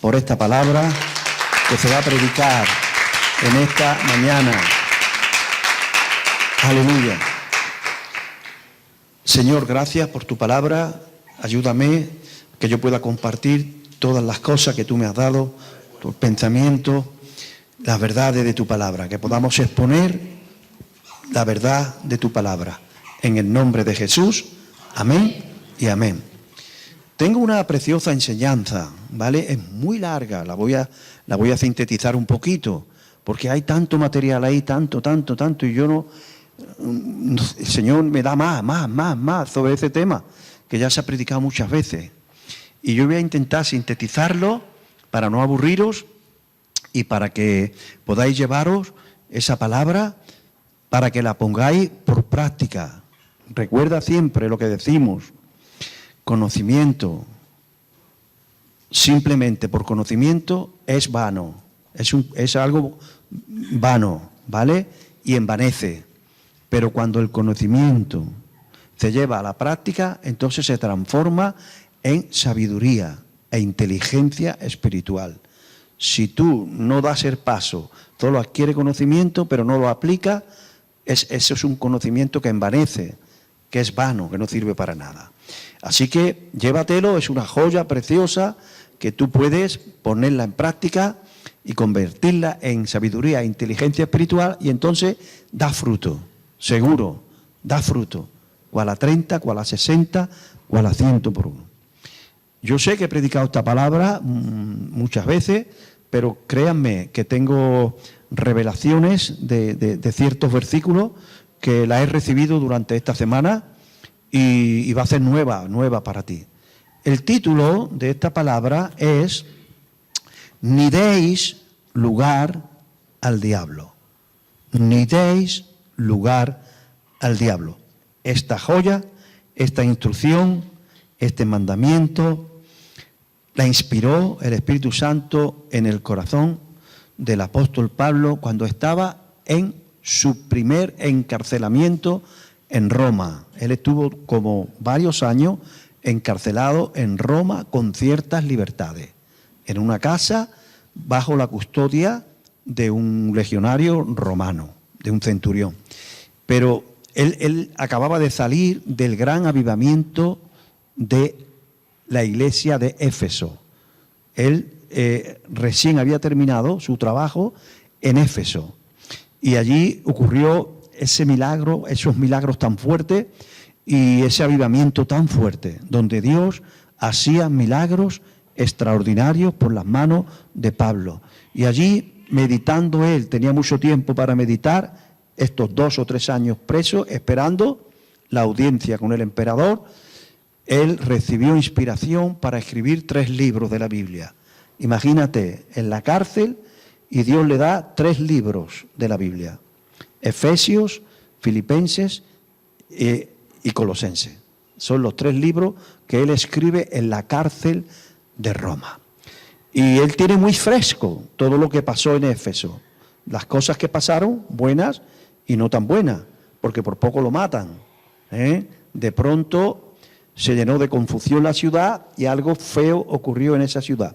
por esta palabra que se va a predicar en esta mañana. Aleluya. Señor, gracias por tu palabra. Ayúdame que yo pueda compartir todas las cosas que tú me has dado, tus pensamientos, las verdades de tu palabra, que podamos exponer la verdad de tu palabra. En el nombre de Jesús, amén y amén. Tengo una preciosa enseñanza, ¿vale? Es muy larga, la voy a sintetizar un poquito, porque hay tanto material ahí, tanto, y yo no... El Señor me da más sobre ese tema, que ya se ha predicado muchas veces. Y yo voy a intentar sintetizarlo para no aburriros y para que podáis llevaros esa palabra, para que la pongáis por práctica. Recuerda siempre lo que decimos, conocimiento, simplemente por conocimiento es vano, es algo vano, ¿vale? Y envanece. Pero cuando el conocimiento se lleva a la práctica, entonces se transforma en sabiduría e inteligencia espiritual. Si tú no das el paso, solo adquiere conocimiento, pero no lo aplica, eso es un conocimiento que envanece, que es vano, que no sirve para nada. Así que llévatelo, es una joya preciosa que tú puedes ponerla en práctica y convertirla en sabiduría e inteligencia espiritual, y entonces da fruto, seguro, da fruto, cual a 30, cual a 60, cual a 100 por uno. Yo sé que he predicado esta palabra muchas veces, pero créanme que tengo revelaciones de ciertos versículos que la he recibido durante esta semana y va a ser nueva para ti. El título de esta palabra es: ni deis lugar al diablo. Ni deis lugar al diablo. Esta joya, esta instrucción, este mandamiento, la inspiró el Espíritu Santo en el corazón del apóstol Pablo cuando estaba en su primer encarcelamiento en Roma. Él estuvo como varios años encarcelado en Roma con ciertas libertades, en una casa bajo la custodia de un legionario romano, de un centurión. Pero él acababa de salir del gran avivamiento de la iglesia de Éfeso. Él recién había terminado su trabajo en Éfeso y allí ocurrió ese milagro, esos milagros tan fuertes y ese avivamiento tan fuerte, donde Dios hacía milagros extraordinarios por las manos de Pablo. Y allí, meditando él, tenía mucho tiempo para meditar, estos 2 o 3 años preso, esperando la audiencia con el emperador, él recibió inspiración para escribir 3 libros de la Biblia. Imagínate, en la cárcel, y Dios le da 3 libros de la Biblia: Efesios, Filipenses y Colosenses. Son los 3 libros que él escribe en la cárcel de Roma. Y él tiene muy fresco todo lo que pasó en Éfeso, las cosas que pasaron, buenas y no tan buenas, porque por poco lo matan. De pronto se llenó de confusión la ciudad y algo feo ocurrió en esa ciudad.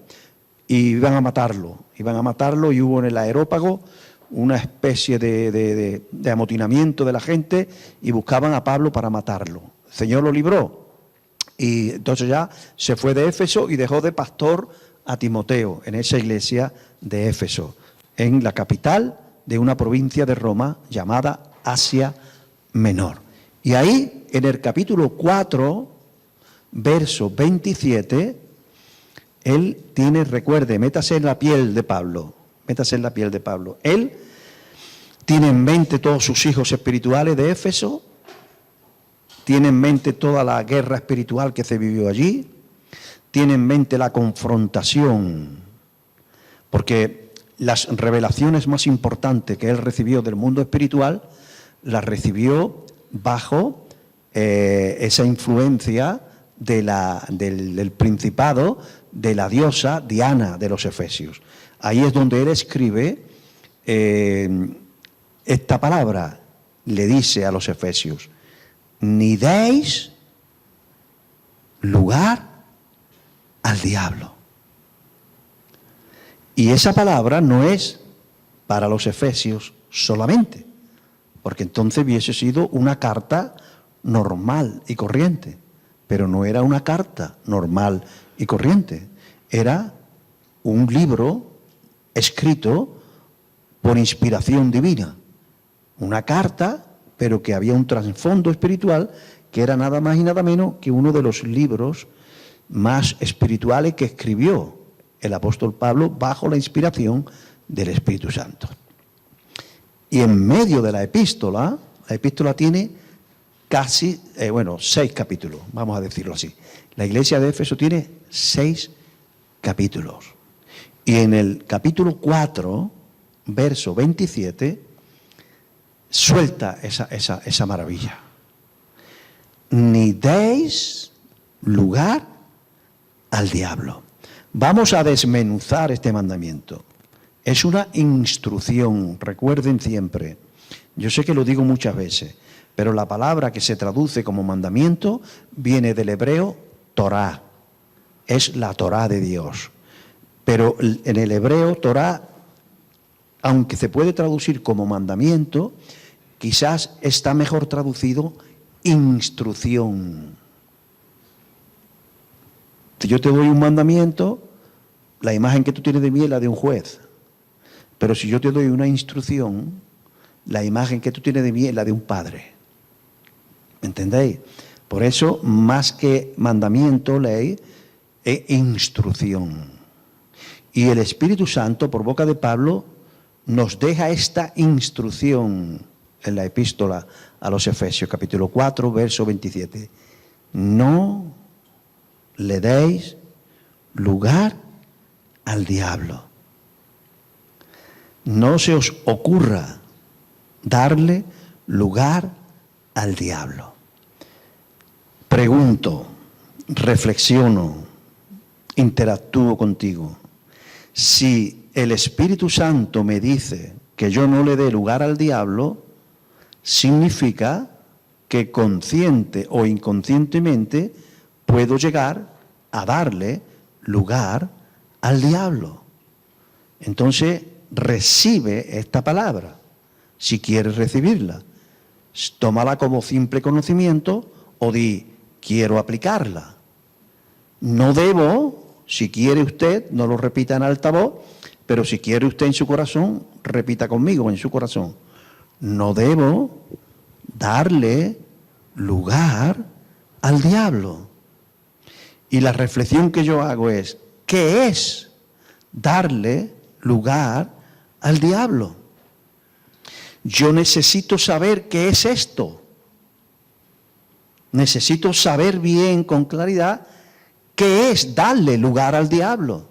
Y iban a matarlo y hubo en el Areópago una especie de amotinamiento de la gente y buscaban a Pablo para matarlo. El Señor lo libró y entonces ya se fue de Éfeso y dejó de pastor a Timoteo en esa iglesia de Éfeso, en la capital de una provincia de Roma llamada Asia Menor. Y ahí, en el capítulo 4, verso 27, él tiene, recuerde, métase en la piel de Pablo, Él tiene en mente todos sus hijos espirituales de Éfeso, tiene en mente toda la guerra espiritual que se vivió allí, tiene en mente la confrontación, porque las revelaciones más importantes que él recibió del mundo espiritual, las recibió bajo esa influencia del principado de la diosa Diana de los Efesios. Ahí es donde él escribe esta palabra, le dice a los Efesios: ni deis lugar al diablo. Y esa palabra no es para los efesios solamente, porque entonces hubiese sido una carta normal y corriente, pero no era una carta normal y corriente, era un libro escrito por inspiración divina, una carta, pero que había un trasfondo espiritual que era nada más y nada menos que uno de los libros más espirituales que escribió el apóstol Pablo bajo la inspiración del Espíritu Santo. Y en medio de la epístola tiene casi, 6 capítulos, vamos a decirlo así. La iglesia de Éfeso tiene 6 capítulos. Y en el capítulo 4, verso 27, suelta esa maravilla. Ni deis lugar al diablo. Vamos a desmenuzar este mandamiento. Es una instrucción, recuerden siempre. Yo sé que lo digo muchas veces, pero la palabra que se traduce como mandamiento viene del hebreo Torá. Es la Torá de Dios. Pero en el hebreo Torá, aunque se puede traducir como mandamiento, quizás está mejor traducido instrucción. Si yo te doy un mandamiento, la imagen que tú tienes de mí es la de un juez. Pero si yo te doy una instrucción, la imagen que tú tienes de mí es la de un padre. ¿Me entendéis? Por eso, más que mandamiento, ley, es instrucción. Y el Espíritu Santo, por boca de Pablo, nos deja esta instrucción en la epístola a los Efesios, capítulo 4, verso 27. No le deis lugar al diablo. No se os ocurra darle lugar al diablo. Pregunto, reflexiono, interactúo contigo. Si el Espíritu Santo me dice que yo no le dé lugar al diablo, significa que consciente o inconscientemente puedo llegar a darle lugar al diablo. Entonces, recibe esta palabra, si quieres recibirla. Tómala como simple conocimiento o di, quiero aplicarla. No debo, si quiere usted, no lo repita en altavoz, pero si quiere usted en su corazón, repita conmigo en su corazón. No debo darle lugar al diablo. Y la reflexión que yo hago es, ¿qué es darle lugar al diablo? Yo necesito saber qué es esto. Necesito saber bien, con claridad, qué es darle lugar al diablo.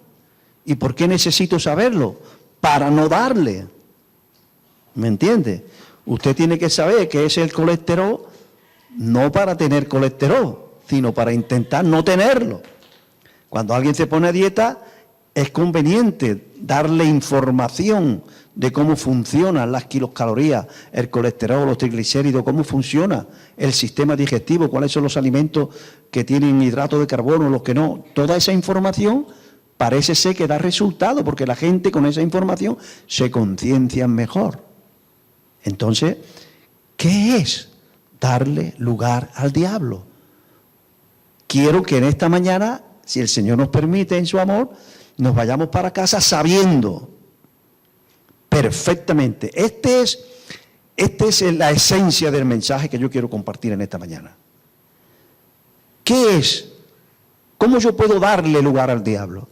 ¿Y por qué necesito saberlo? Para no darle. ¿Me entiende? Usted tiene que saber qué es el colesterol, no para tener colesterol, sino para intentar no tenerlo. Cuando alguien se pone a dieta, es conveniente darle información de cómo funcionan las kilocalorías, el colesterol, los triglicéridos, cómo funciona el sistema digestivo, cuáles son los alimentos que tienen hidratos de carbono, los que no. Toda esa información parece ser que da resultado, porque la gente con esa información se conciencia mejor. Entonces, ¿qué es darle lugar al diablo? Quiero que en esta mañana, si el Señor nos permite en su amor, nos vayamos para casa sabiendo perfectamente. Esta es la esencia del mensaje que yo quiero compartir en esta mañana. ¿Qué es? ¿Cómo yo puedo darle lugar al diablo?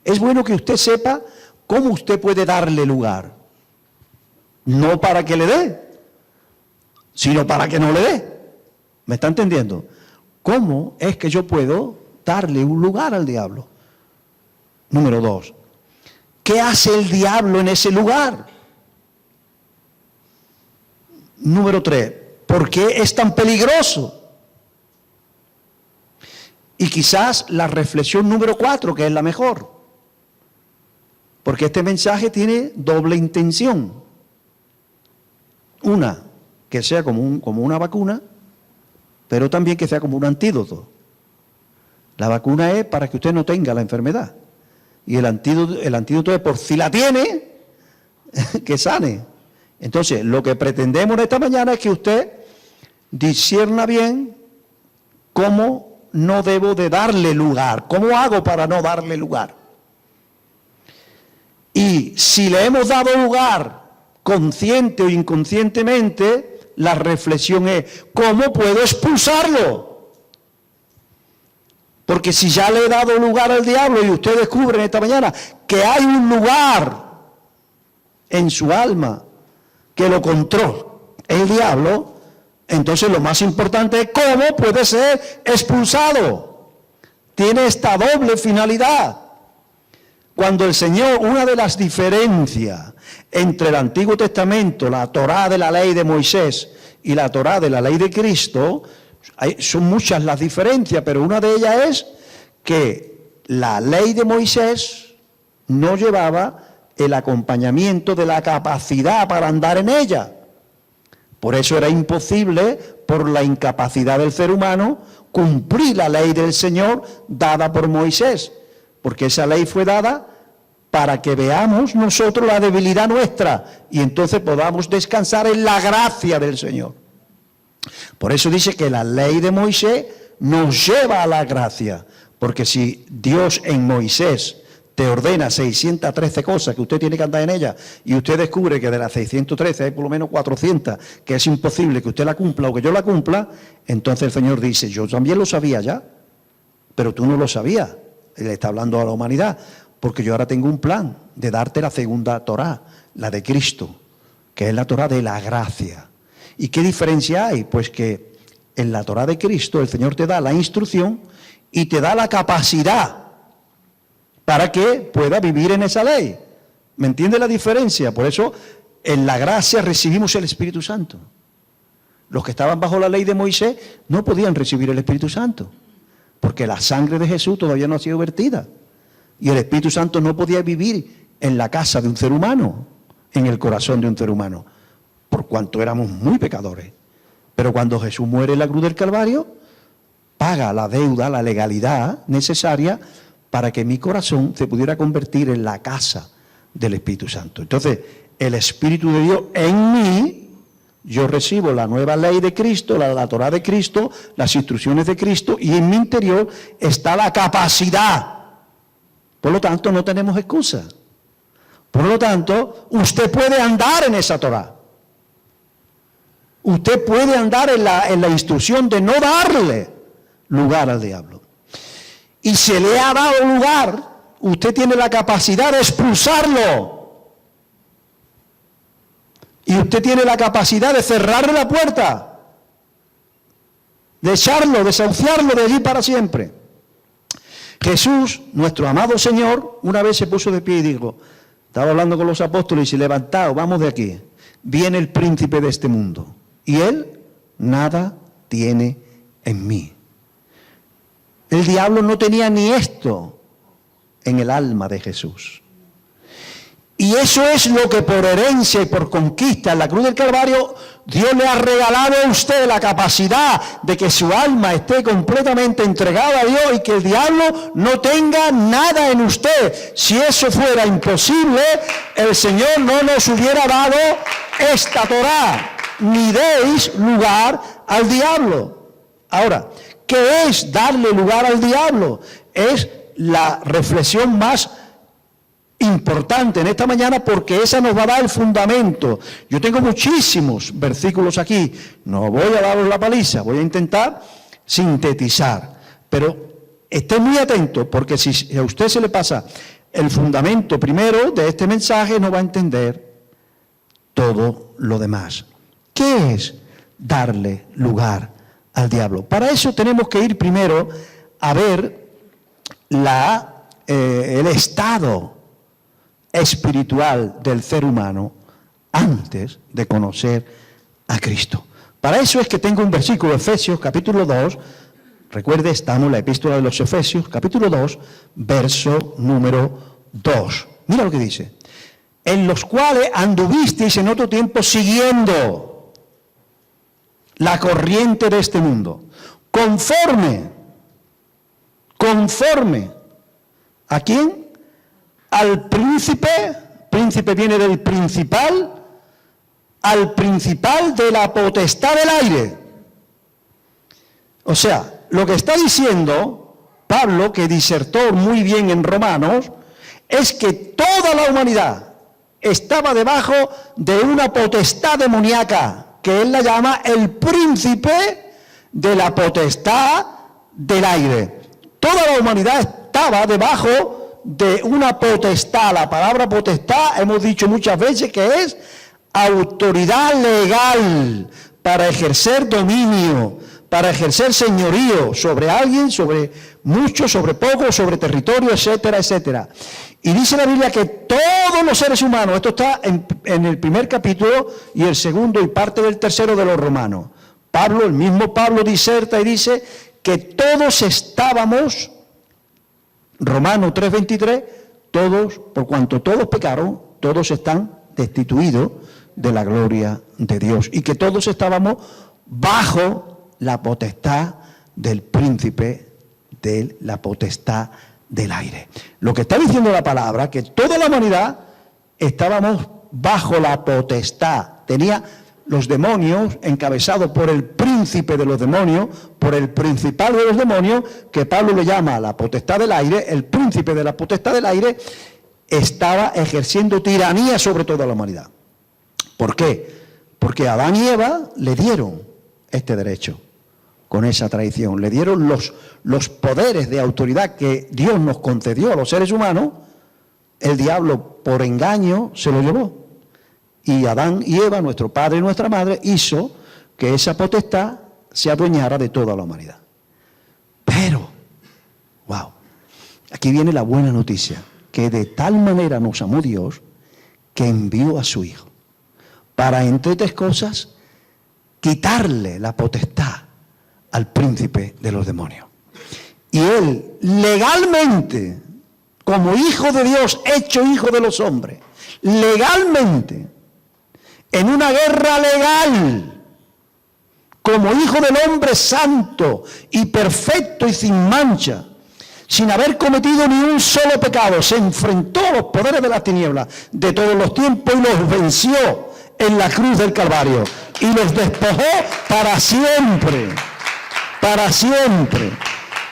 Es bueno que usted sepa cómo usted puede darle lugar. No para que le dé, sino para que no le dé. ¿Me está entendiendo? ¿Cómo es que yo puedo darle un lugar al diablo? Número 2. ¿Qué hace el diablo en ese lugar? Número 3. ¿Por qué es tan peligroso? Y quizás la reflexión número 4, que es la mejor. Porque este mensaje tiene doble intención. Una, que sea como una vacuna, pero también que sea como un antídoto. La vacuna es para que usted no tenga la enfermedad. Y el antídoto es, por si la tiene, que sane. Entonces, lo que pretendemos esta mañana es que usted discierna bien cómo no debo de darle lugar. ¿Cómo hago para no darle lugar? Y si le hemos dado lugar, consciente o inconscientemente, la reflexión es, ¿cómo puedo expulsarlo? Porque si ya le he dado lugar al diablo y usted descubre esta mañana que hay un lugar en su alma que lo controla el diablo, entonces lo más importante es cómo puede ser expulsado. Tiene esta doble finalidad. Cuando el Señor, una de las diferencias entre el Antiguo Testamento, la Torá de la ley de Moisés y la Torá de la ley de Cristo, son muchas las diferencias, pero una de ellas es que la ley de Moisés no llevaba el acompañamiento de la capacidad para andar en ella. Por eso era imposible, por la incapacidad del ser humano, cumplir la ley del Señor dada por Moisés. Porque esa ley fue dada para que veamos nosotros la debilidad nuestra y entonces podamos descansar en la gracia del Señor. Por eso dice que la ley de Moisés nos lleva a la gracia, porque si Dios en Moisés te ordena 613 cosas que usted tiene que andar en ellas y usted descubre que de las 613 hay por lo menos 400 que es imposible que usted la cumpla o que yo la cumpla, entonces el Señor dice, yo también lo sabía ya, pero tú no lo sabías. Él está hablando a la humanidad, porque yo ahora tengo un plan de darte la segunda Torá, la de Cristo, que es la Torá de la gracia. ¿Y qué diferencia hay? Pues que en la Torá de Cristo el Señor te da la instrucción y te da la capacidad para que pueda vivir en esa ley. ¿Me entiende la diferencia? Por eso en la gracia recibimos el Espíritu Santo. Los que estaban bajo la ley de Moisés no podían recibir el Espíritu Santo, porque la sangre de Jesús todavía no ha sido vertida. Y el Espíritu Santo no podía vivir en la casa de un ser humano, en el corazón de un ser humano, por cuanto éramos muy pecadores. Pero cuando Jesús muere en la cruz del Calvario, paga la deuda, la legalidad necesaria para que mi corazón se pudiera convertir en la casa del Espíritu Santo. Entonces, el Espíritu de Dios en mí, yo recibo la nueva ley de Cristo, la Torá de Cristo, las instrucciones de Cristo, y en mi interior está la capacidad. Por lo tanto, no tenemos excusa. Por lo tanto, usted puede andar en esa Torá. Usted puede andar en la instrucción de no darle lugar al diablo. Y se le ha dado lugar, usted tiene la capacidad de expulsarlo. Y usted tiene la capacidad de cerrarle la puerta, de echarlo, desahuciarlo de allí para siempre. Jesús, nuestro amado Señor, una vez se puso de pie y dijo, estaba hablando con los apóstoles y se levantó, vamos de aquí, viene el príncipe de este mundo, y él nada tiene en mí. El diablo no tenía ni esto en el alma de Jesús. Y eso es lo que por herencia y por conquista en la cruz del Calvario, Dios le ha regalado a usted la capacidad de que su alma esté completamente entregada a Dios y que el diablo no tenga nada en usted. Si eso fuera imposible, el Señor no nos hubiera dado esta Torá. Ni deis lugar al diablo. Ahora, ¿qué es darle lugar al diablo? Es la reflexión más importante en esta mañana, porque esa nos va a dar el fundamento. Yo tengo muchísimos versículos aquí, no voy a daros la paliza, voy a intentar sintetizar, pero esté muy atento, porque si a usted se le pasa el fundamento primero de este mensaje, no va a entender todo lo demás. ¿Qué es darle lugar al diablo? Para eso tenemos que ir primero a ver el estado espiritual del ser humano antes de conocer a Cristo. Para eso es que tengo un versículo, Efesios capítulo 2, recuerde, estamos en la epístola de los Efesios, capítulo 2, verso número 2. Mira lo que dice. En los cuales anduvisteis en otro tiempo siguiendo la corriente de este mundo, conforme, ¿a quién? al príncipe viene del principal, al principal de la potestad del aire. O sea, lo que está diciendo Pablo, que disertó muy bien en Romanos, es que toda la humanidad estaba debajo de una potestad demoníaca, que él la llama el príncipe de la potestad del aire. Toda la humanidad estaba debajo de una potestad. La palabra potestad, hemos dicho muchas veces que es autoridad legal para ejercer dominio, para ejercer señorío sobre alguien, sobre muchos, sobre pocos, sobre territorio, etcétera, etcétera. Y dice la Biblia que todos los seres humanos, esto está en el primer capítulo y el segundo y parte del tercero de los Romanos. Pablo, el mismo Pablo diserta y dice que todos estábamos, Romanos 3:23, todos, por cuanto todos pecaron, todos están destituidos de la gloria de Dios. Y que todos estábamos bajo la potestad del príncipe de la potestad del aire. Lo que está diciendo la palabra, que toda la humanidad estábamos bajo la potestad. Tenía los demonios encabezados por el príncipe de los demonios, por el principal de los demonios, que Pablo le llama la potestad del aire. El príncipe de la potestad del aire estaba ejerciendo tiranía sobre toda la humanidad. ¿Por qué? Porque Adán y Eva le dieron este derecho con esa traición. Le dieron los poderes de autoridad que Dios nos concedió a los seres humanos. El diablo, por engaño, se lo llevó. Y Adán y Eva, nuestro padre y nuestra madre, hizo que esa potestad se adueñara de toda la humanidad. Pero, wow, aquí viene la buena noticia, que de tal manera nos amó Dios que envió a su Hijo para, entre otras cosas, quitarle la potestad al príncipe de los demonios. Y él, legalmente, como hijo de Dios, hecho hijo de los hombres, legalmente, en una guerra legal, como hijo del hombre santo y perfecto y sin mancha, sin haber cometido ni un solo pecado, se enfrentó a los poderes de las tinieblas de todos los tiempos y los venció en la cruz del Calvario y los despojó para siempre, para siempre.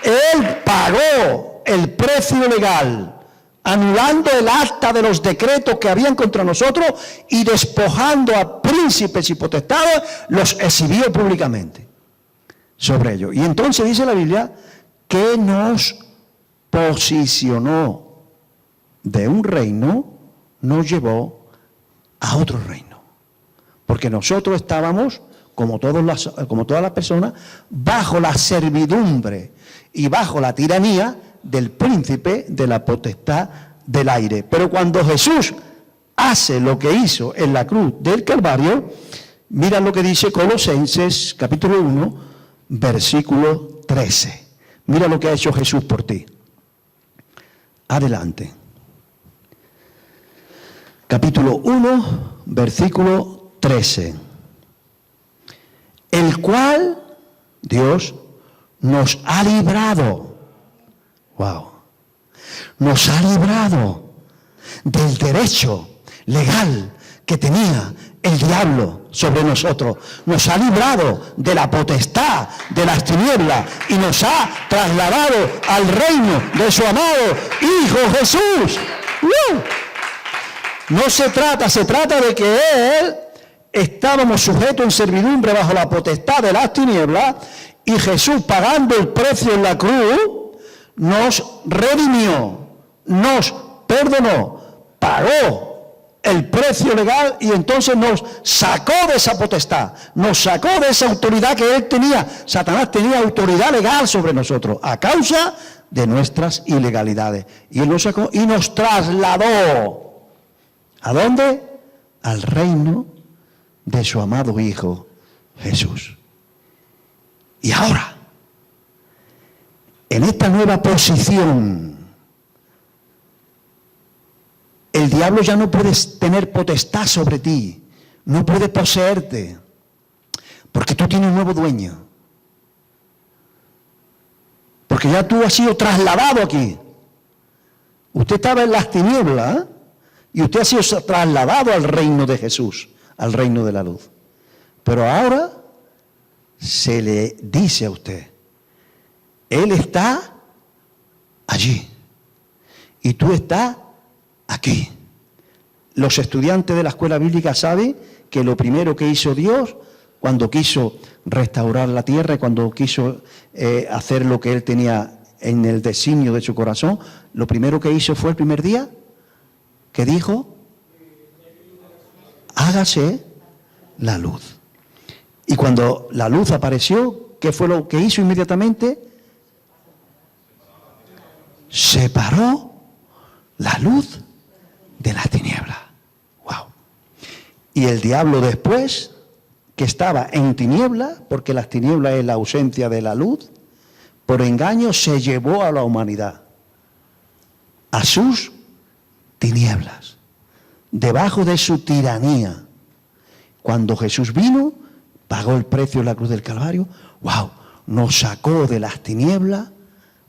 Él pagó el precio legal, anulando el acta de los decretos que habían contra nosotros y despojando a príncipes y potestades, los exhibió públicamente sobre ellos. Y entonces dice la Biblia que nos posicionó de un reino, nos llevó a otro reino. Porque nosotros estábamos, como todas las personas, bajo la servidumbre y bajo la tiranía del príncipe de la potestad del aire. Pero cuando Jesús hace lo que hizo en la cruz del Calvario, mira lo que dice Colosenses capítulo 1, versículo 13. Mira lo que ha hecho Jesús por ti. Adelante. Capítulo 1, versículo 13. El cual Dios nos ha librado. Wow. Nos ha librado del derecho legal que tenía el diablo sobre nosotros. Nos ha librado de la potestad de las tinieblas y nos ha trasladado al reino de su amado Hijo Jesús. No se trata de que Él estábamos sujetos en servidumbre bajo la potestad de las tinieblas y Jesús, pagando el precio en la cruz, nos redimió, nos perdonó, pagó el precio legal y entonces nos sacó de esa potestad, nos sacó de esa autoridad que él tenía. Satanás tenía autoridad legal sobre nosotros a causa de nuestras ilegalidades. Y él nos sacó y nos trasladó. ¿A dónde? Al reino de su amado Hijo Jesús. Y ahora, en esta nueva posición, el diablo ya no puede tener potestad sobre ti, no puede poseerte, porque tú tienes un nuevo dueño. Porque ya tú has sido trasladado aquí. Usted estaba en las tinieblas y usted ha sido trasladado al reino de Jesús, al reino de la luz. Pero ahora se le dice a usted, Él está allí y tú estás aquí. Los estudiantes de la escuela bíblica saben que lo primero que hizo Dios cuando quiso restaurar la tierra y cuando quiso hacer lo que Él tenía en el designio de su corazón, lo primero que hizo fue el primer día que dijo, hágase la luz. Y cuando la luz apareció, ¿qué fue lo que hizo inmediatamente? Separó la luz de las tinieblas. Wow. Y el diablo después, que estaba en tinieblas, porque las tinieblas es la ausencia de la luz, por engaño se llevó a la humanidad a sus tinieblas, debajo de su tiranía. Cuando Jesús vino, pagó el precio en la cruz del Calvario, wow, nos sacó de las tinieblas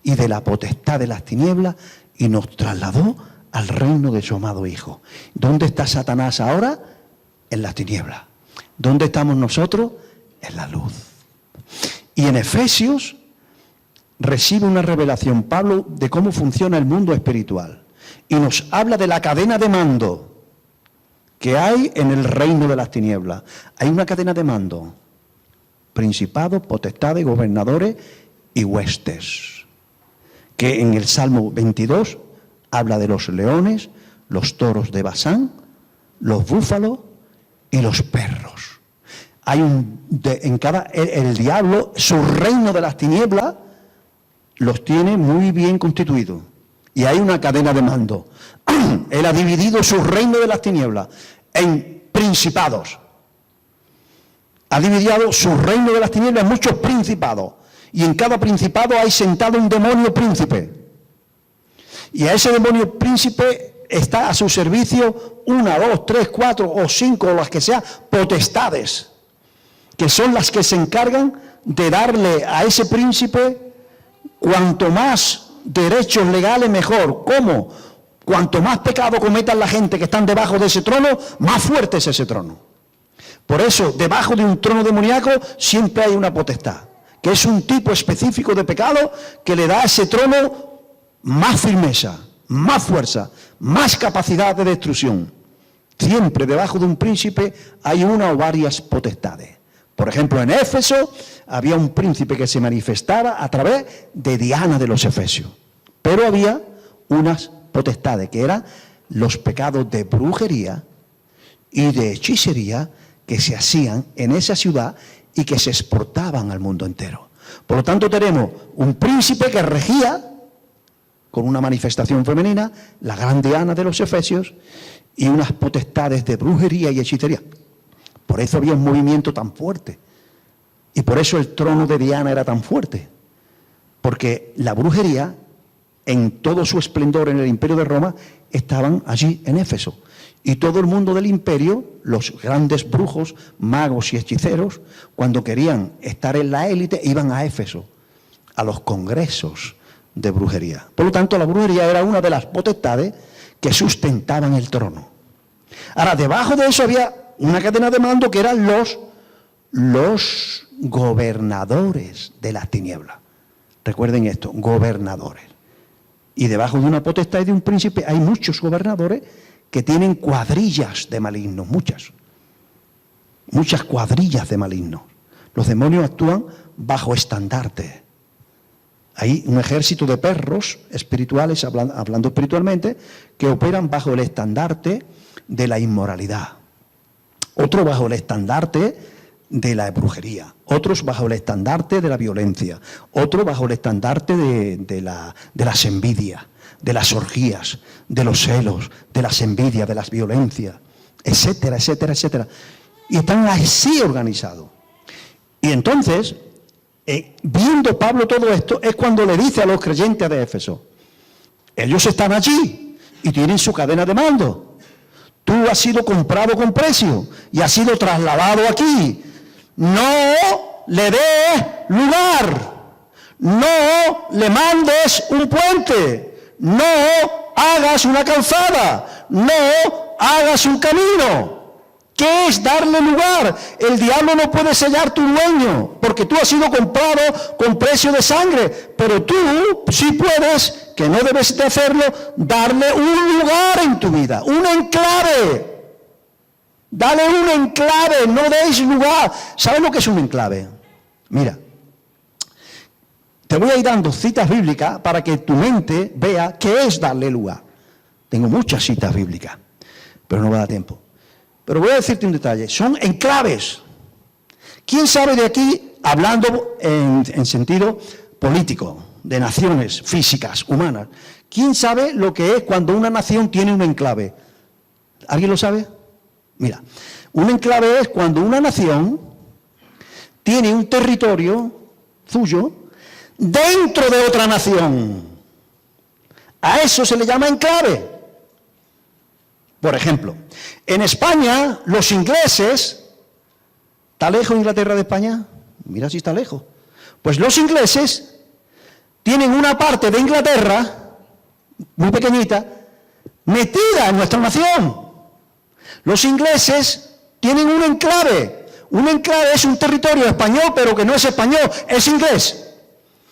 y de la potestad de las tinieblas y nos trasladó al reino de su amado Hijo. ¿Dónde está Satanás ahora? En las tinieblas. ¿Dónde estamos nosotros? En la luz. Y en Efesios recibe una revelación Pablo de cómo funciona el mundo espiritual y nos habla de la cadena de mando que hay en el reino de las tinieblas. Hay una cadena de mando, principados, potestades, gobernadores y huestes, que en el Salmo 22 habla de los leones, los toros de Basán, los búfalos y los perros. Hay el diablo, su reino de las tinieblas, los tiene muy bien constituidos. Y hay una cadena de mando. Él ha dividido su reino de las tinieblas en principados. Ha dividido su reino de las tinieblas en muchos principados. Y en cada principado hay sentado un demonio príncipe. Y a ese demonio príncipe está a su servicio 1, 2, 3, 4 o 5 o las que sean potestades, que son las que se encargan de darle a ese príncipe cuanto más derechos legales mejor. ¿Cómo? Cuanto más pecado cometan la gente que están debajo de ese trono, más fuerte es ese trono. Por eso, debajo de un trono demoníaco siempre hay una potestad, que es un tipo específico de pecado que le da a ese trono más firmeza, más fuerza, más capacidad de destrucción. Siempre debajo de un príncipe hay una o varias potestades. Por ejemplo, en Éfeso había un príncipe que se manifestaba a través de Diana de los Efesios. Pero había unas potestades que eran los pecados de brujería y de hechicería que se hacían en esa ciudad y que se exportaban al mundo entero. Por lo tanto, tenemos un príncipe que regía con una manifestación femenina, la gran Diana de los Efesios, y unas potestades de brujería y hechicería. Por eso había un movimiento tan fuerte. Y por eso el trono de Diana era tan fuerte. Porque la brujería, en todo su esplendor en el imperio de Roma, estaban allí en Éfeso. Y todo el mundo del imperio, los grandes brujos, magos y hechiceros, cuando querían estar en la élite, iban a Éfeso, a los congresos de brujería. Por lo tanto, la brujería era una de las potestades que sustentaban el trono. Ahora, debajo de eso había una cadena de mando que eran los gobernadores de las tinieblas. Recuerden esto, gobernadores. Y debajo de una potestad y de un príncipe hay muchos gobernadores que tienen cuadrillas de malignos, muchas cuadrillas de malignos. Los demonios actúan bajo estandarte. Hay un ejército de perros espirituales, hablando espiritualmente, que operan bajo el estandarte de la inmoralidad. Otros bajo el estandarte de la brujería. Otros bajo el estandarte de la violencia. Otros bajo el estandarte de las envidias, de las orgías, de los celos, de las envidias, de las violencias, etcétera, etcétera, etcétera. Y están así organizados. Y entonces, viendo Pablo todo esto, es cuando le dice a los creyentes de Éfeso, ellos están allí y tienen su cadena de mando. Tú has sido comprado con precio y has sido trasladado aquí. No le des lugar. No le mandes un puente. No hagas una calzada, no hagas un camino. ¿Qué es darle lugar? El diablo no puede sellar tu dueño, porque tú has sido comprado con precio de sangre, pero tú sí puedes, que no debes de hacerlo, darle un lugar en tu vida, un enclave. Dale un enclave, no deis lugar. ¿Sabes lo que es un enclave? Mira, te voy a ir dando citas bíblicas para que tu mente vea qué es darle lugar. Tengo muchas citas bíblicas, pero no me da tiempo. Pero voy a decirte un detalle, son enclaves. ¿Quién sabe de aquí, hablando en sentido político, de naciones físicas, humanas, quién sabe lo que es cuando una nación tiene un enclave? ¿Alguien lo sabe? Mira, un enclave es cuando una nación tiene un territorio suyo dentro de otra nación. A eso se le llama enclave. Por ejemplo, en España, los ingleses, ¿está lejos Inglaterra de España? Mira si está lejos. Pues los ingleses tienen una parte de Inglaterra, muy pequeñita, metida en nuestra nación. Los ingleses tienen un enclave. Un enclave es un territorio español, pero que no es español, es inglés,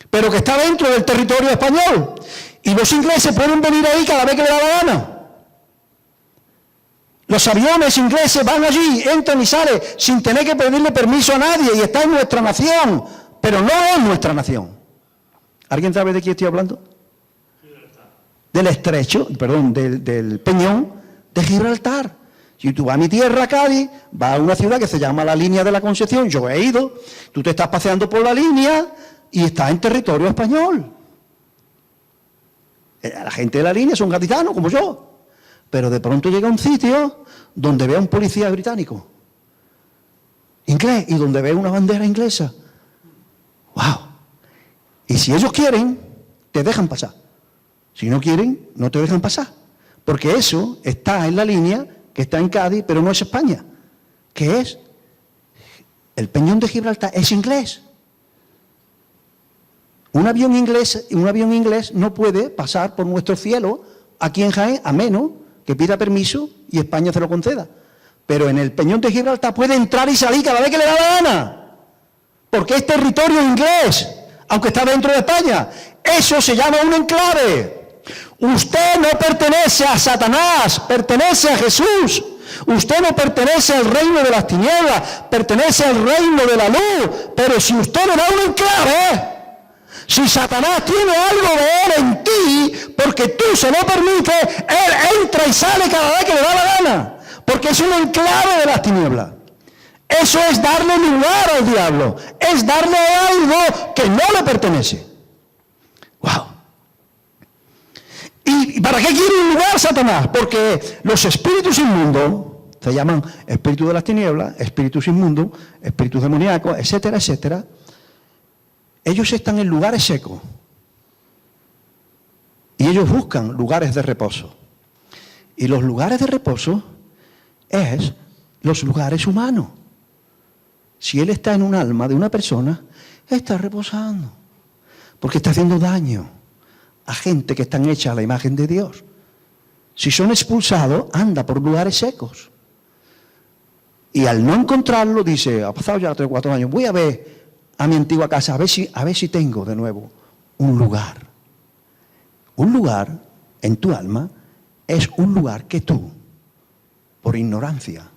pero que está dentro del territorio español. Y los ingleses pueden venir ahí cada vez que les da la gana. Los aviones ingleses van allí, entran y salen sin tener que pedirle permiso a nadie y está en nuestra nación, pero no es nuestra nación. ¿Alguien sabe de quién estoy hablando? Del estrecho, perdón, del peñón de Gibraltar. Si tú vas a mi tierra, Cádiz, vas a una ciudad que se llama la Línea de la Concepción, yo he ido, tú te estás paseando por la línea y estás en territorio español. La gente de la línea son gaditanos, como yo. Pero de pronto llega a un sitio donde ve a un policía británico, inglés, y donde ve una bandera inglesa. ¡Wow! Y si ellos quieren, te dejan pasar. Si no quieren, no te dejan pasar. Porque eso está en la línea que está en Cádiz, pero no es España. ¿Qué es? El peñón de Gibraltar es inglés. Un avión inglés no puede pasar por nuestro cielo aquí en Jaén, a menos que pida permiso y España se lo conceda. Pero en el peñón de Gibraltar puede entrar y salir cada vez que le da la gana, porque es territorio inglés, aunque está dentro de España. Eso se llama un enclave. Usted no pertenece a Satanás, pertenece a Jesús. Usted no pertenece al reino de las tinieblas, pertenece al reino de la luz. Pero si usted le da un enclave, si Satanás tiene algo de él en ti, porque tú se lo permites, él entra y sale cada vez que le da la gana, porque es un enclave de las tinieblas. Eso es darle lugar al diablo, es darle algo que no le pertenece. ¡Wow! ¿Y para qué quiere un lugar Satanás? Porque los espíritus inmundos, se llaman espíritus de las tinieblas, espíritus inmundos, espíritus demoníacos, etcétera, etcétera, ellos están en lugares secos y ellos buscan lugares de reposo. Y los lugares de reposo es los lugares humanos. Si él está en un alma de una persona, está reposando, porque está haciendo daño a gente que están hechas a la imagen de Dios. Si son expulsados, anda por lugares secos. Y al no encontrarlo, dice, ha pasado ya 3 o 4 años, voy a ver a mi antigua casa, a ver si tengo de nuevo un lugar. Un lugar en tu alma es un lugar que tú, por ignorancia,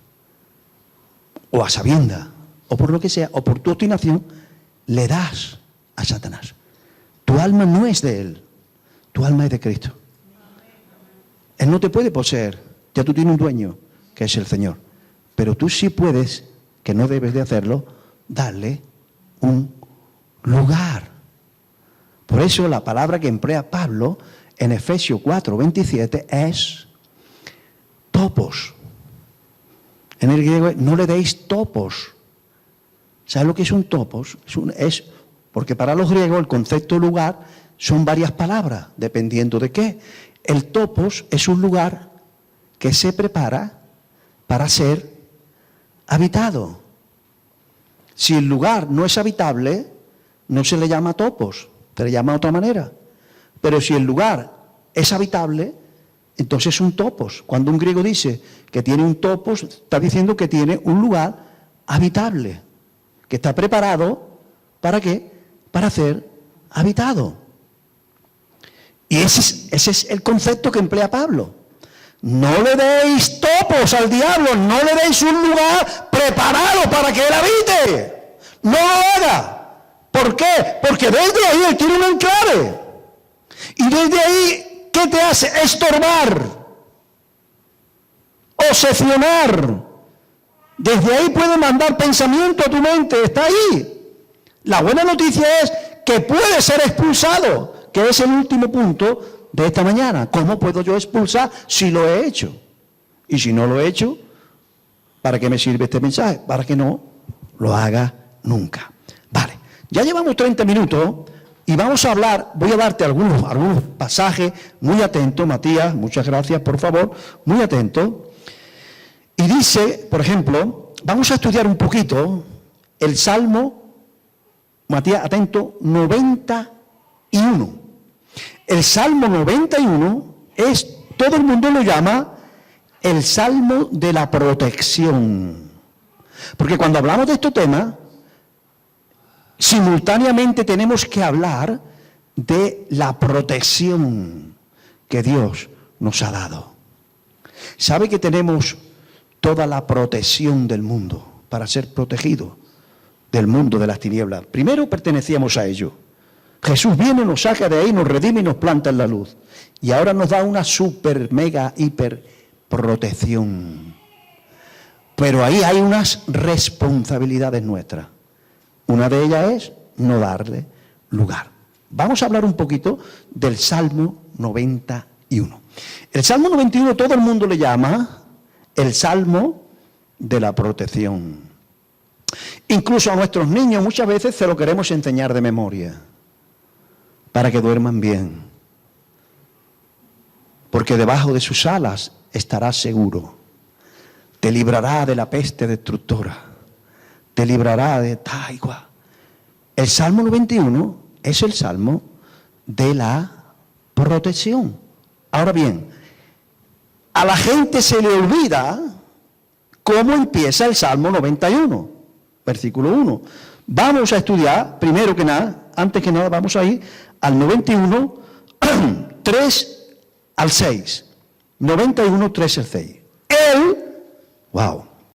o a sabienda, o por lo que sea, o por tu obstinación, le das a Satanás. Tu alma no es de él, tu alma es de Cristo. Él no te puede poseer, ya tú tienes un dueño, que es el Señor. Pero tú sí puedes, que no debes de hacerlo, darle un lugar. Por eso la palabra que emplea Pablo en Efesios 4:27 es topos. En el griego no le deis topos. ¿Sabes lo que es un topos? Porque para los griegos el concepto lugar son varias palabras, dependiendo de qué. El topos es un lugar que se prepara para ser habitado. Si el lugar no es habitable, no se le llama topos, se le llama de otra manera. Pero si el lugar es habitable, Entonces son topos. Cuando un griego dice que tiene un topos, está diciendo que tiene un lugar habitable, que está preparado, ¿para qué? Para ser habitado. Y ese es el concepto que emplea Pablo. No le deis topos al diablo, no le deis un lugar preparado para que él habite. No lo haga. ¿Por qué? Porque desde ahí él tiene un enclave. Y desde ahí, ¿qué te hace? Estorbar, obsesionar. Desde ahí puede mandar pensamiento a tu mente, está ahí. La buena noticia es que puede ser expulsado, que es el último punto de esta mañana. ¿Cómo puedo yo expulsar si lo he hecho? Y si no lo he hecho, ¿para qué me sirve este mensaje? Para que no lo haga nunca. Vale, ya llevamos 30 minutos y vamos a hablar, voy a darte algunos pasajes, muy atento, Matías, muchas gracias, por favor, muy atento. Y dice, por ejemplo, vamos a estudiar un poquito el Salmo, Matías, atento, 91. El Salmo 91 todo el mundo lo llama el Salmo de la protección. Porque cuando hablamos de este tema, simultáneamente tenemos que hablar de la protección que Dios nos ha dado. ¿Sabe que tenemos toda la protección del mundo para ser protegidos del mundo de las tinieblas? Primero pertenecíamos a ello. Jesús viene, nos saca de ahí, nos redime y nos planta en la luz. Y ahora nos da una super, mega, hiper protección. Pero ahí hay unas responsabilidades nuestras. Una de ellas es no darle lugar. Vamos a hablar un poquito del Salmo 91. El Salmo 91 todo el mundo le llama el Salmo de la protección. Incluso a nuestros niños muchas veces se lo queremos enseñar de memoria, para que duerman bien. Porque debajo de sus alas estarás seguro. Te librará de la peste destructora. Te librará de taigua. El Salmo 91 es el Salmo de la protección. Ahora bien, a la gente se le olvida cómo empieza el Salmo 91, versículo 1. Vamos a estudiar, primero que nada, antes que nada, vamos a ir al 91, 3 al 6. 91, 3 al 6. Él, wow,